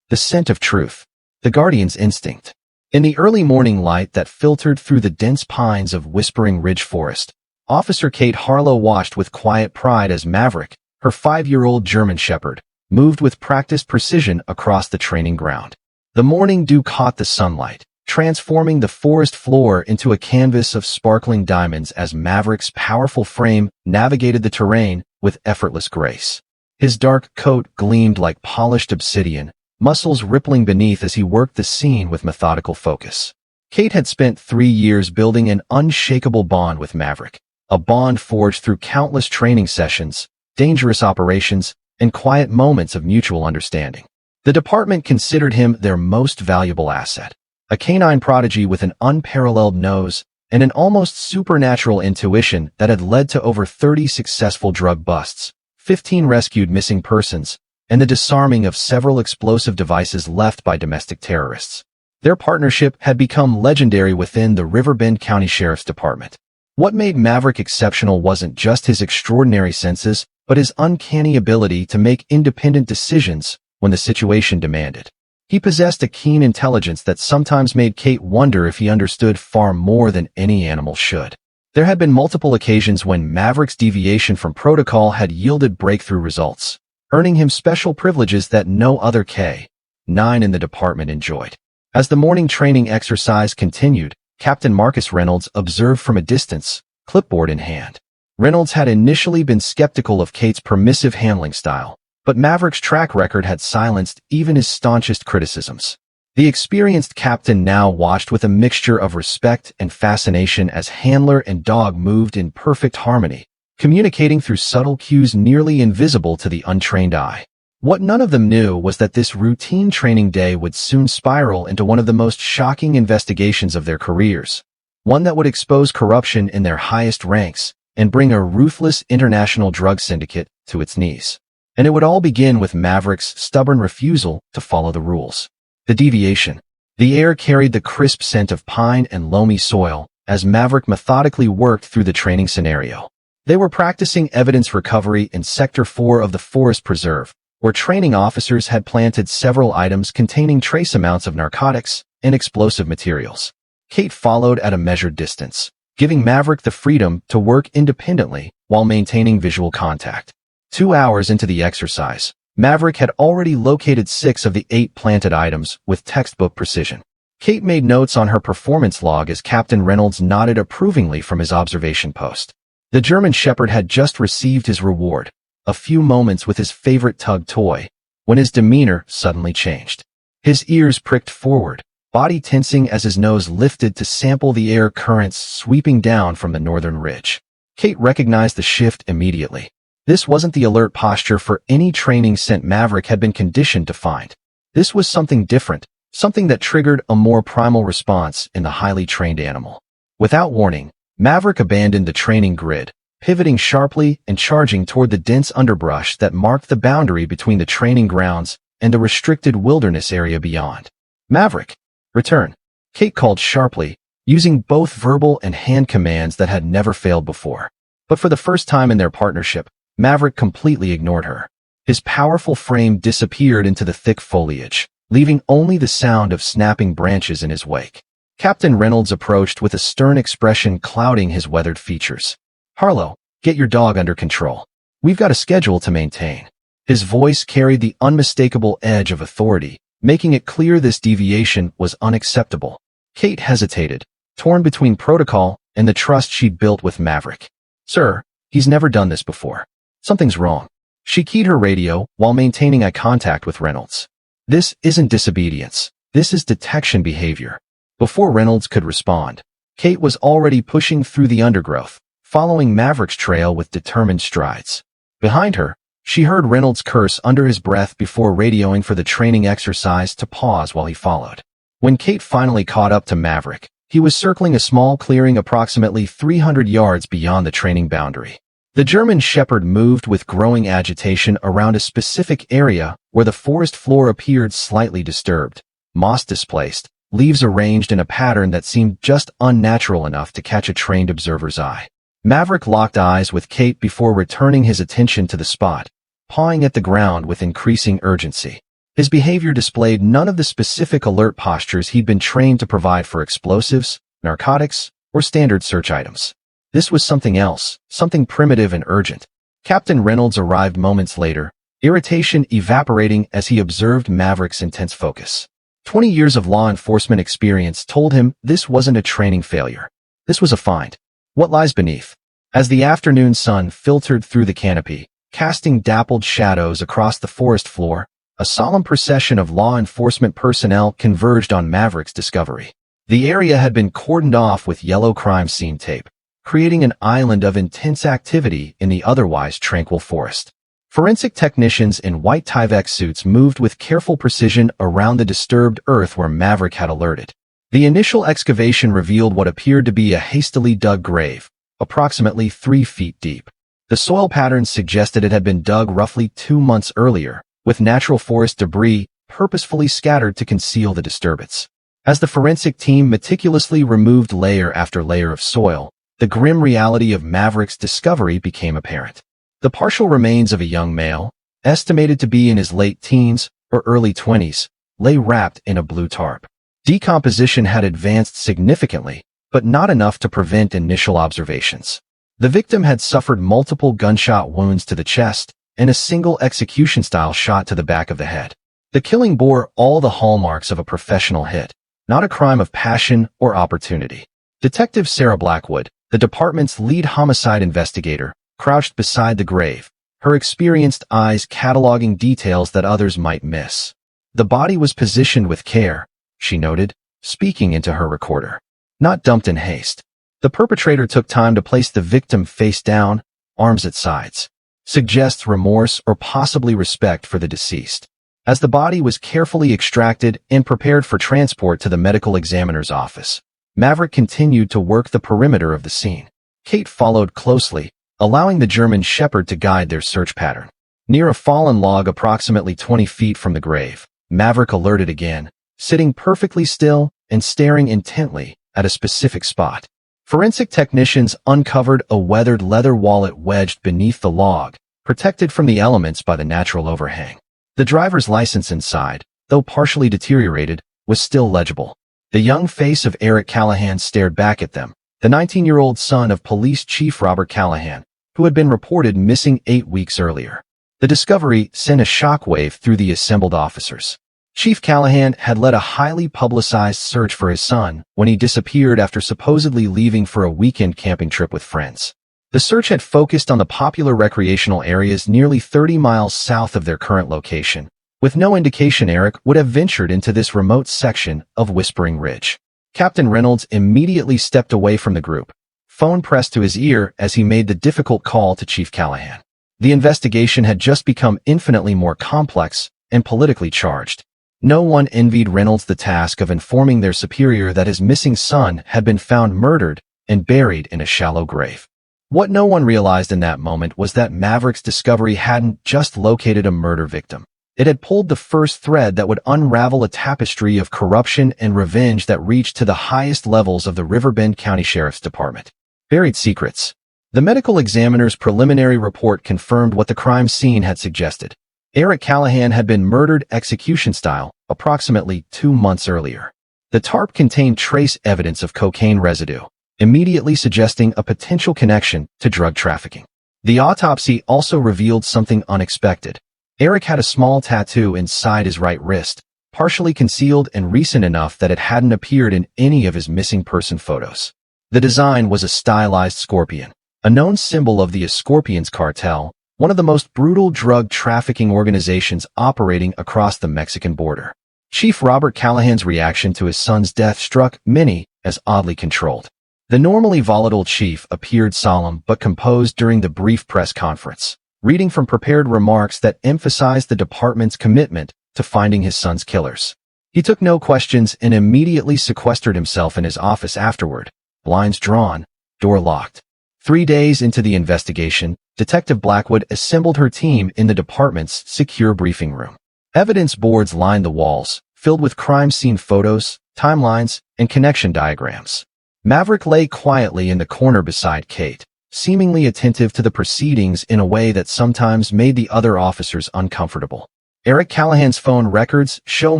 the scent of truth, the guardian's instinct. In the early morning light that filtered through the dense pines of Whispering Ridge Forest, Officer Kate Harlow watched with quiet pride as Maverick, her 5-year-old German Shepherd, moved with practiced precision across the training ground. The morning dew caught the sunlight, transforming the forest floor into a canvas of sparkling diamonds as Maverick's powerful frame navigated the terrain with effortless grace. His dark coat gleamed like polished obsidian, muscles rippling beneath as he worked the scene with methodical focus. Kate had spent 3 years building an unshakable bond with Maverick, a bond forged through countless training sessions, dangerous operations, and quiet moments of mutual understanding. The department considered him their most valuable asset, a canine prodigy with an unparalleled nose and an almost supernatural intuition that had led to over 30 successful drug busts, 15 rescued missing persons, and the disarming of several explosive devices left by domestic terrorists. Their partnership had become legendary within the Riverbend County Sheriff's Department. What made Maverick exceptional wasn't just his extraordinary senses, but his uncanny ability to make independent decisions when the situation demanded. He possessed a keen intelligence that sometimes made Kate wonder if he understood far more than any animal should. There had been multiple occasions when Maverick's deviation from protocol had yielded breakthrough results, earning him special privileges that no other K-9 in the department enjoyed. As the morning training exercise continued, Captain Marcus Reynolds observed from a distance, clipboard in hand. Reynolds had initially been skeptical of Kate's permissive handling style, but Maverick's track record had silenced even his staunchest criticisms. The experienced captain now watched with a mixture of respect and fascination as handler and dog moved in perfect harmony, communicating through subtle cues nearly invisible to the untrained eye. What none of them knew was that this routine training day would soon spiral into one of the most shocking investigations of their careers, one that would expose corruption in their highest ranks and bring a ruthless international drug syndicate to its knees. And it would all begin with Maverick's stubborn refusal to follow the rules. The deviation. The air carried the crisp scent of pine and loamy soil as Maverick methodically worked through the training scenario. They were practicing evidence recovery in Sector 4 of the Forest Preserve, where training officers had planted several items containing trace amounts of narcotics and explosive materials. Kate followed at a measured distance, giving Maverick the freedom to work independently while maintaining visual contact. 2 hours into the exercise, Maverick had already located 6 of the 8 planted items with textbook precision. Kate made notes on her performance log as Captain Reynolds nodded approvingly from his observation post. The German Shepherd had just received his reward, a few moments with his favorite tug toy, when his demeanor suddenly changed. His ears pricked forward, body tensing as his nose lifted to sample the air currents sweeping down from the northern ridge. Kate recognized the shift immediately. This wasn't the alert posture for any training scent Maverick had been conditioned to find. This was something different, something that triggered a more primal response in the highly trained animal. Without warning, Maverick abandoned the training grid, pivoting sharply and charging toward the dense underbrush that marked the boundary between the training grounds and the restricted wilderness area beyond. "Maverick, return," Kate called sharply, using both verbal and hand commands that had never failed before. But for the first time in their partnership, Maverick completely ignored her. His powerful frame disappeared into the thick foliage, leaving only the sound of snapping branches in his wake. Captain Reynolds approached with a stern expression clouding his weathered features. "Harlow, get your dog under control. We've got a schedule to maintain." His voice carried the unmistakable edge of authority, making it clear this deviation was unacceptable. Kate hesitated, torn between protocol and the trust she'd built with Maverick. "Sir, he's never done this before. Something's wrong." She keyed her radio while maintaining eye contact with Reynolds. "This isn't disobedience. This is detection behavior." Before Reynolds could respond, Kate was already pushing through the undergrowth, following Maverick's trail with determined strides. Behind her, she heard Reynolds curse under his breath before radioing for the training exercise to pause while he followed. When Kate finally caught up to Maverick, he was circling a small clearing approximately 300 yards beyond the training boundary. The German Shepherd moved with growing agitation around a specific area where the forest floor appeared slightly disturbed, moss displaced, leaves arranged in a pattern that seemed just unnatural enough to catch a trained observer's eye. Maverick locked eyes with Kate before returning his attention to the spot, pawing at the ground with increasing urgency. His behavior displayed none of the specific alert postures he'd been trained to provide for explosives, narcotics, or standard search items. This was something else, something primitive and urgent. Captain Reynolds arrived moments later, irritation evaporating as he observed Maverick's intense focus. 20 years of law enforcement experience told him this wasn't a training failure. This was a find. What lies beneath? As the afternoon sun filtered through the canopy, casting dappled shadows across the forest floor, a solemn procession of law enforcement personnel converged on Maverick's discovery. The area had been cordoned off with yellow crime scene tape, creating an island of intense activity in the otherwise tranquil forest. Forensic technicians in white Tyvek suits moved with careful precision around the disturbed earth where Maverick had alerted. The initial excavation revealed what appeared to be a hastily dug grave, approximately 3 feet deep. The soil patterns suggested it had been dug roughly 2 months earlier, with natural forest debris purposefully scattered to conceal the disturbance. As the forensic team meticulously removed layer after layer of soil, the grim reality of Maverick's discovery became apparent. The partial remains of a young male, estimated to be in his late teens or early 20s, lay wrapped in a blue tarp. Decomposition had advanced significantly, but not enough to prevent initial observations. The victim had suffered multiple gunshot wounds to the chest and a single execution-style shot to the back of the head. The killing bore all the hallmarks of a professional hit, not a crime of passion or opportunity. Detective Sarah Blackwood, the department's lead homicide investigator, crouched beside the grave, her experienced eyes cataloging details that others might miss. The body was positioned with care, she noted, speaking into her recorder. Not dumped in haste. The perpetrator took time to place the victim face down, arms at sides. Suggests remorse or possibly respect for the deceased. As the body was carefully extracted and prepared for transport to the medical examiner's office, Maverick continued to work the perimeter of the scene. Kate followed closely, allowing the German shepherd to guide their search pattern. Near a fallen log approximately 20 feet from the grave, Maverick alerted again, sitting perfectly still and staring intently at a specific spot. Forensic technicians uncovered a weathered leather wallet wedged beneath the log, protected from the elements by the natural overhang. The driver's license inside, though partially deteriorated, was still legible. The young face of Eric Callahan stared back at them, the 19-year-old son of Police Chief Robert Callahan, who had been reported missing 8 weeks earlier. The discovery sent a shockwave through the assembled officers. Chief Callahan had led a highly publicized search for his son when he disappeared after supposedly leaving for a weekend camping trip with friends. The search had focused on the popular recreational areas nearly 30 miles south of their current location, with no indication Eric would have ventured into this remote section of Whispering Ridge. Captain Reynolds immediately stepped away from the group, phone pressed to his ear as he made the difficult call to Chief Callahan. The investigation had just become infinitely more complex and politically charged. No one envied Reynolds the task of informing their superior that his missing son had been found murdered and buried in a shallow grave. What no one realized in that moment was that Maverick's discovery hadn't just located a murder victim. It had pulled the first thread that would unravel a tapestry of corruption and revenge that reached to the highest levels of the Riverbend County Sheriff's Department. Buried secrets. The medical examiner's preliminary report confirmed what the crime scene had suggested. Eric Callahan had been murdered execution-style approximately 2 months earlier. The tarp contained trace evidence of cocaine residue, immediately suggesting a potential connection to drug trafficking. The autopsy also revealed something unexpected. Eric had a small tattoo inside his right wrist, partially concealed and recent enough that it hadn't appeared in any of his missing person photos. The design was a stylized scorpion, a known symbol of the Escorpions cartel, one of the most brutal drug trafficking organizations operating across the Mexican border. Chief Robert Callahan's reaction to his son's death struck many as oddly controlled. The normally volatile chief appeared solemn but composed during the brief press conference, reading from prepared remarks that emphasized the department's commitment to finding his son's killers. He took no questions and immediately sequestered himself in his office afterward, blinds drawn, door locked. 3 days into the investigation, Detective Blackwood assembled her team in the department's secure briefing room. Evidence boards lined the walls, filled with crime scene photos, timelines, and connection diagrams. Maverick lay quietly in the corner beside Kate, seemingly attentive to the proceedings in a way that sometimes made the other officers uncomfortable. Eric Callahan's phone records show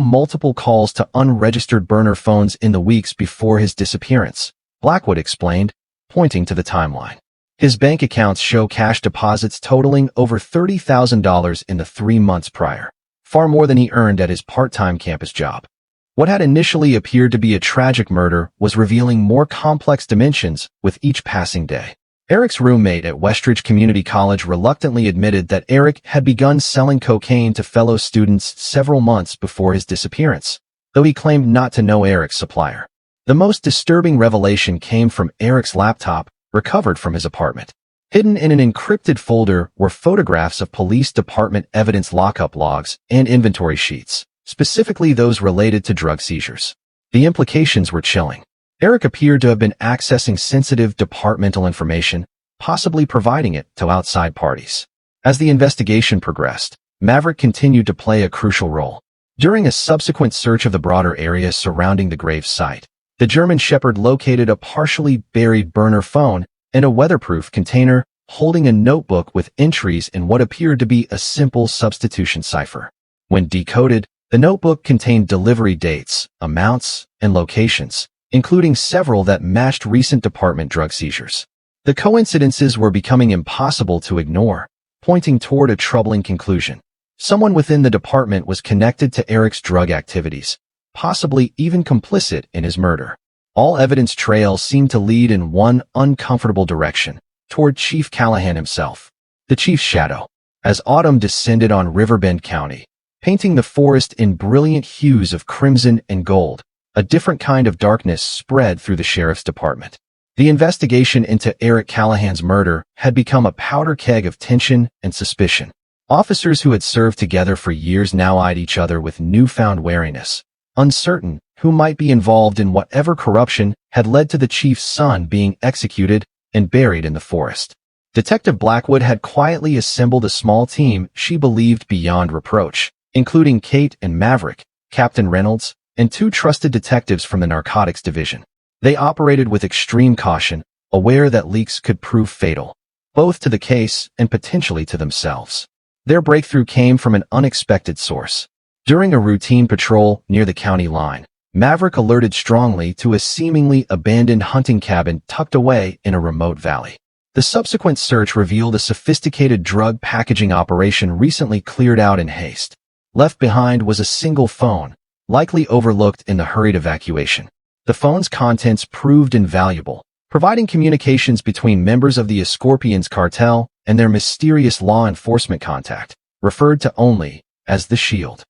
multiple calls to unregistered burner phones in the weeks before his disappearance, Blackwood explained, pointing to the timeline. His bank accounts show cash deposits totaling over $30,000 in the 3 months prior, far more than he earned at his part-time campus job. What had initially appeared to be a tragic murder was revealing more complex dimensions with each passing day. Eric's roommate at Westridge Community College reluctantly admitted that Eric had begun selling cocaine to fellow students several months before his disappearance, though he claimed not to know Eric's supplier. The most disturbing revelation came from Eric's laptop, recovered from his apartment. Hidden in an encrypted folder were photographs of police department evidence lockup logs and inventory sheets, specifically those related to drug seizures. The implications were chilling. Eric appeared to have been accessing sensitive departmental information, possibly providing it to outside parties. As the investigation progressed, Maverick continued to play a crucial role. During a subsequent search of the broader area surrounding the grave site, the German Shepherd located a partially buried burner phone and a weatherproof container holding a notebook with entries in what appeared to be a simple substitution cipher. When decoded, the notebook contained delivery dates, amounts, and locations, including several that matched recent department drug seizures. The coincidences were becoming impossible to ignore, pointing toward a troubling conclusion. Someone within the department was connected to Eric's drug activities, possibly even complicit in his murder. All evidence trails seemed to lead in one uncomfortable direction, toward Chief Callahan himself. The chief's shadow. As autumn descended on Riverbend County, painting the forest in brilliant hues of crimson and gold, a different kind of darkness spread through the sheriff's department. The investigation into Eric Callahan's murder had become a powder keg of tension and suspicion. Officers who had served together for years now eyed each other with newfound wariness, uncertain who might be involved in whatever corruption had led to the chief's son being executed and buried in the forest. Detective Blackwood had quietly assembled a small team she believed beyond reproach, including Kate and Maverick, Captain Reynolds, and 2 trusted detectives from the narcotics division. They operated with extreme caution, aware that leaks could prove fatal, both to the case and potentially to themselves. Their breakthrough came from an unexpected source. During a routine patrol near the county line, Maverick alerted strongly to a seemingly abandoned hunting cabin tucked away in a remote valley. The subsequent search revealed a sophisticated drug packaging operation recently cleared out in haste. Left behind was a single phone, likely overlooked in the hurried evacuation. The phone's contents proved invaluable, providing communications between members of the Scorpions cartel and their mysterious law enforcement contact, referred to only as the Shield.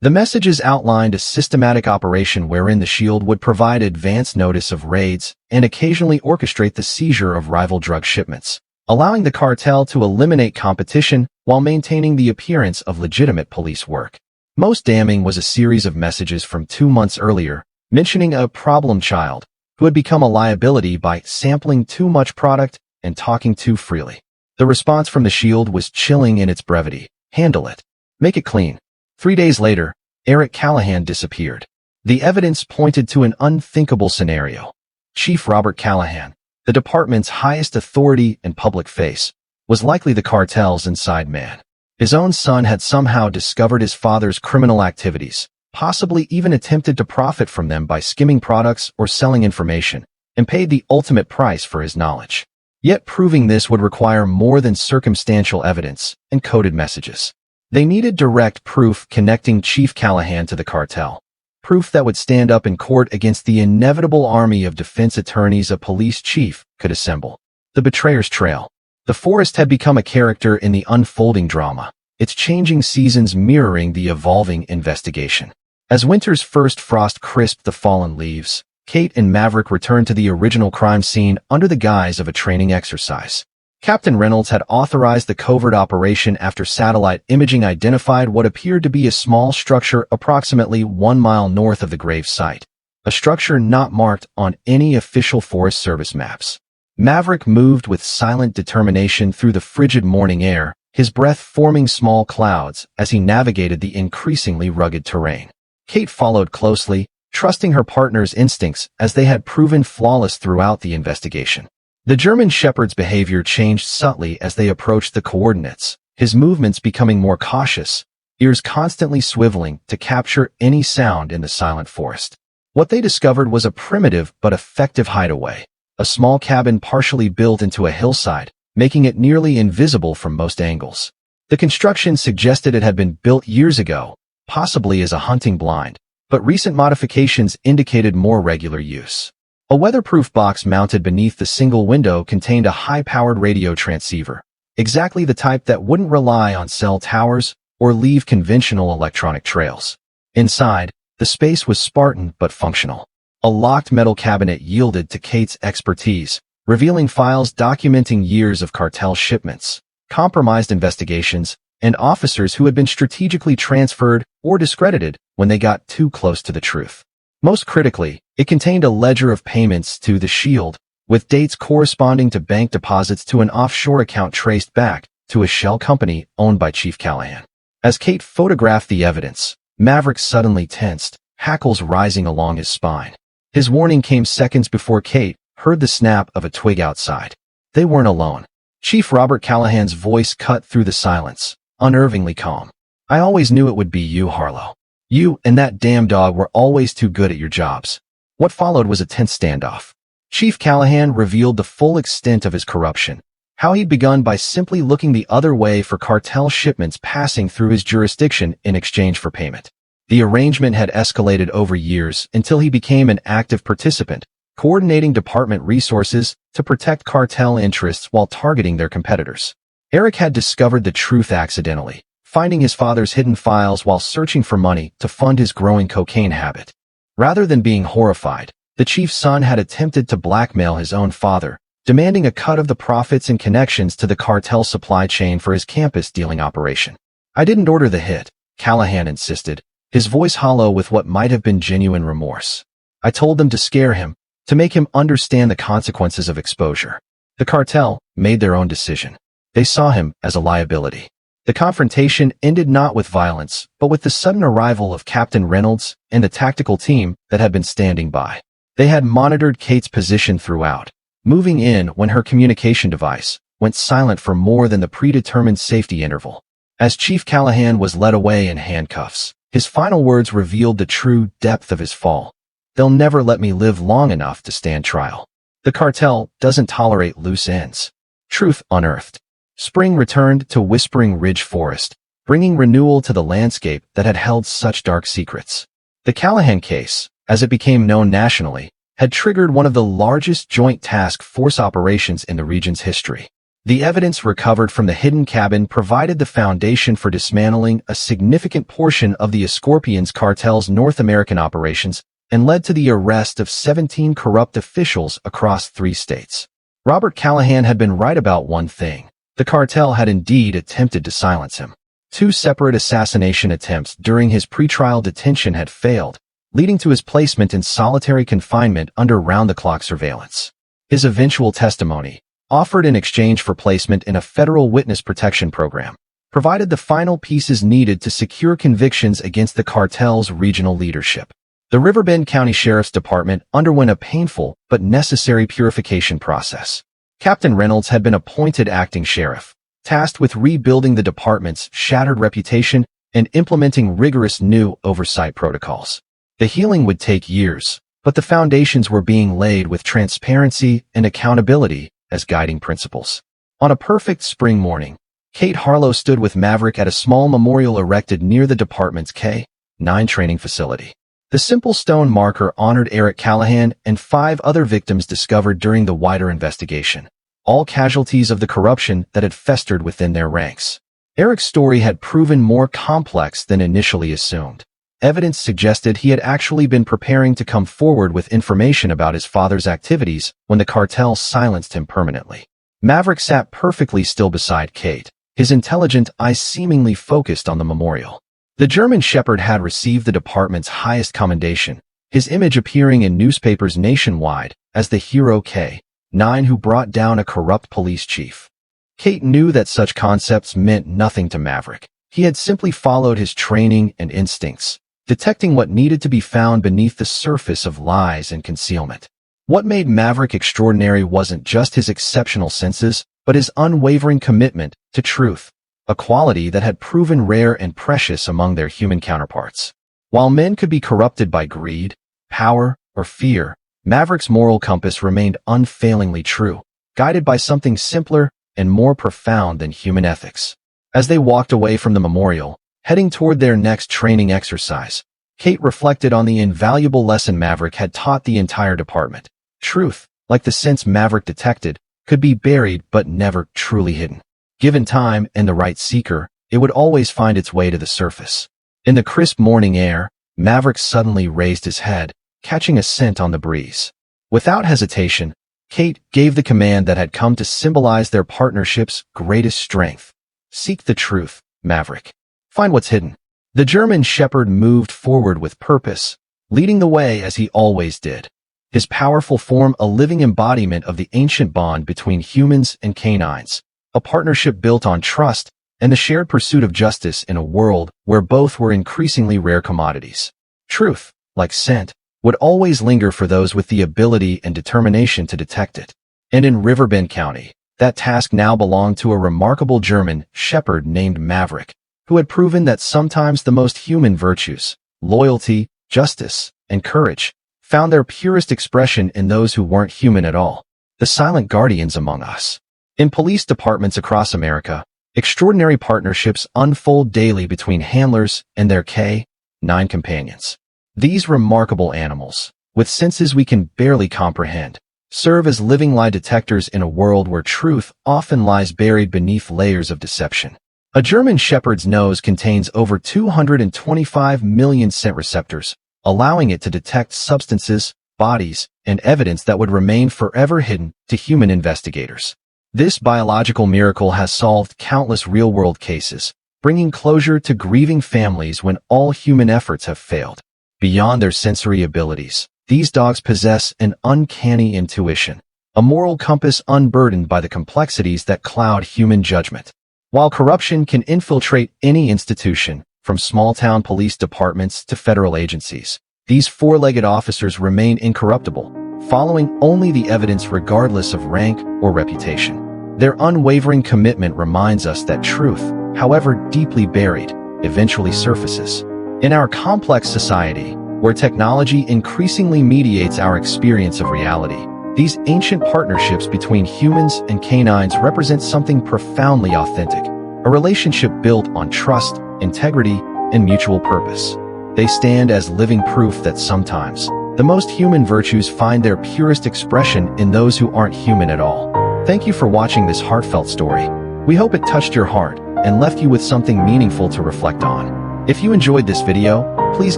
The messages outlined a systematic operation wherein the Shield would provide advance notice of raids and occasionally orchestrate the seizure of rival drug shipments, allowing the cartel to eliminate competition while maintaining the appearance of legitimate police work. Most damning was a series of messages from 2 months earlier, mentioning a problem child who had become a liability by sampling too much product and talking too freely. The response from the Shield was chilling in its brevity. Handle it. Make it clean. 3 days later, Eric Callahan disappeared. The evidence pointed to an unthinkable scenario. Chief Robert Callahan, the department's highest authority and public face, was likely the cartel's inside man. His own son had somehow discovered his father's criminal activities, possibly even attempted to profit from them by skimming products or selling information, and paid the ultimate price for his knowledge. Yet proving this would require more than circumstantial evidence and coded messages. They needed direct proof connecting Chief Callahan to the cartel, proof that would stand up in court against the inevitable army of defense attorneys a police chief could assemble. The betrayer's trail. The forest had become a character in the unfolding drama, its changing seasons mirroring the evolving investigation. As winter's first frost crisped the fallen leaves, Kate and Maverick returned to the original crime scene under the guise of a training exercise. Captain Reynolds had authorized the covert operation after satellite imaging identified what appeared to be a small structure approximately 1 mile north of the grave site, a structure not marked on any official Forest Service maps. Maverick moved with silent determination through the frigid morning air, his breath forming small clouds as he navigated the increasingly rugged terrain. Kate followed closely, trusting her partner's instincts as they had proven flawless throughout the investigation. The German Shepherd's behavior changed subtly as they approached the coordinates, his movements becoming more cautious, ears constantly swiveling to capture any sound in the silent forest. What they discovered was a primitive but effective hideaway, a small cabin partially built into a hillside, making it nearly invisible from most angles. The construction suggested it had been built years ago, possibly as a hunting blind, but recent modifications indicated more regular use. A weatherproof box mounted beneath the single window contained a high-powered radio transceiver, exactly the type that wouldn't rely on cell towers or leave conventional electronic trails. Inside, the space was Spartan but functional. A locked metal cabinet yielded to Kate's expertise, revealing files documenting years of cartel shipments, compromised investigations, and officers who had been strategically transferred or discredited when they got too close to the truth. Most critically, it contained a ledger of payments to the Shield, with dates corresponding to bank deposits to an offshore account traced back to a shell company owned by Chief Callahan. As Kate photographed the evidence, Maverick suddenly tensed, hackles rising along his spine. His warning came seconds before Kate heard the snap of a twig outside. They weren't alone. Chief Robert Callahan's voice cut through the silence, unnervingly calm. "I always knew it would be you, Harlow. You and that damn dog were always too good at your jobs." What followed was a tense standoff. Chief Callahan revealed the full extent of his corruption, how he'd begun by simply looking the other way for cartel shipments passing through his jurisdiction in exchange for payment. The arrangement had escalated over years until he became an active participant, coordinating department resources to protect cartel interests while targeting their competitors. Eric had discovered the truth accidentally, finding his father's hidden files while searching for money to fund his growing cocaine habit. Rather than being horrified, the chief's son had attempted to blackmail his own father, demanding a cut of the profits and connections to the cartel supply chain for his campus dealing operation. "I didn't order the hit," Callahan insisted, his voice hollow with what might have been genuine remorse. "I told them to scare him, to make him understand the consequences of exposure. The cartel made their own decision. They saw him as a liability." The confrontation ended not with violence, but with the sudden arrival of Captain Reynolds and the tactical team that had been standing by. They had monitored Kate's position throughout, moving in when her communication device went silent for more than the predetermined safety interval. As Chief Callahan was led away in handcuffs, his final words revealed the true depth of his fall. "They'll never let me live long enough to stand trial. The cartel doesn't tolerate loose ends." Truth unearthed. Spring returned to Whispering Ridge Forest, bringing renewal to the landscape that had held such dark secrets. The Callahan case, as it became known nationally, had triggered one of the largest joint task force operations in the region's history. The evidence recovered from the hidden cabin provided the foundation for dismantling a significant portion of the Scorpions cartel's North American operations and led to the arrest of 17 corrupt officials across 3 states. Robert Callahan had been right about one thing. The cartel had indeed attempted to silence him. 2 separate assassination attempts during his pretrial detention had failed, leading to his placement in solitary confinement under round-the-clock surveillance. His eventual testimony, offered in exchange for placement in a federal witness protection program, provided the final pieces needed to secure convictions against the cartel's regional leadership. The Riverbend County Sheriff's Department underwent a painful but necessary purification process. Captain Reynolds had been appointed acting sheriff, tasked with rebuilding the department's shattered reputation and implementing rigorous new oversight protocols. The healing would take years, but the foundations were being laid with transparency and accountability as guiding principles. On a perfect spring morning, Kate Harlow stood with Maverick at a small memorial erected near the department's K-9 training facility. The simple stone marker honored Eric Callahan and 5 other victims discovered during the wider investigation, all casualties of the corruption that had festered within their ranks. Eric's story had proven more complex than initially assumed. Evidence suggested he had actually been preparing to come forward with information about his father's activities when the cartel silenced him permanently. Maverick sat perfectly still beside Kate, his intelligent eyes seemingly focused on the memorial. The German Shepherd had received the department's highest commendation, his image appearing in newspapers nationwide as the hero K-9 who brought down a corrupt police chief. Kate knew that such concepts meant nothing to Maverick. He had simply followed his training and instincts, detecting what needed to be found beneath the surface of lies and concealment. What made Maverick extraordinary wasn't just his exceptional senses, but his unwavering commitment to truth. a quality that had proven rare and precious among their human counterparts. While men could be corrupted by greed, power, or fear, Maverick's moral compass remained unfailingly true, guided by something simpler and more profound than human ethics. As they walked away from the memorial, heading toward their next training exercise, Kate reflected on the invaluable lesson Maverick had taught the entire department. Truth, like the sense Maverick detected, could be buried but never truly hidden. Given time and the right seeker, it would always find its way to the surface. In the crisp morning air, Maverick suddenly raised his head, catching a scent on the breeze. Without hesitation, Kate gave the command that had come to symbolize their partnership's greatest strength. Seek the truth, Maverick. Find what's hidden. The German shepherd moved forward with purpose, leading the way as he always did. His powerful form a living embodiment of the ancient bond between humans and canines, a partnership built on trust and the shared pursuit of justice in a world where both were increasingly rare commodities. Truth, like scent, would always linger for those with the ability and determination to detect it. And in Riverbend County, that task now belonged to a remarkable German shepherd named Maverick, who had proven that sometimes the most human virtues, loyalty, justice, and courage, found their purest expression in those who weren't human at all, the silent guardians among us. In police departments across America, extraordinary partnerships unfold daily between handlers and their K-9 companions. These remarkable animals, with senses we can barely comprehend, serve as living lie detectors in a world where truth often lies buried beneath layers of deception. A German shepherd's nose contains over 225 million scent receptors, allowing it to detect substances, bodies, and evidence that would remain forever hidden to human investigators. This biological miracle has solved countless real-world cases, bringing closure to grieving families when all human efforts have failed. Beyond their sensory abilities, these dogs possess an uncanny intuition, a moral compass unburdened by the complexities that cloud human judgment. While corruption can infiltrate any institution, from small-town police departments to federal agencies, these four-legged officers remain incorruptible, following only the evidence regardless of rank or reputation. Their unwavering commitment reminds us that truth, however deeply buried, eventually surfaces. In our complex society, where technology increasingly mediates our experience of reality, these ancient partnerships between humans and canines represent something profoundly authentic, a relationship built on trust, integrity, and mutual purpose. They stand as living proof that sometimes, the most human virtues find their purest expression in those who aren't human at all. Thank you for watching this heartfelt story. We hope it touched your heart and left you with something meaningful to reflect on. If you enjoyed this video, please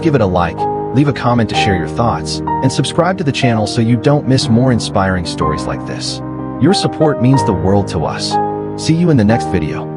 give it a like, leave a comment to share your thoughts, and subscribe to the channel so you don't miss more inspiring stories like this. Your support means the world to us. See you in the next video.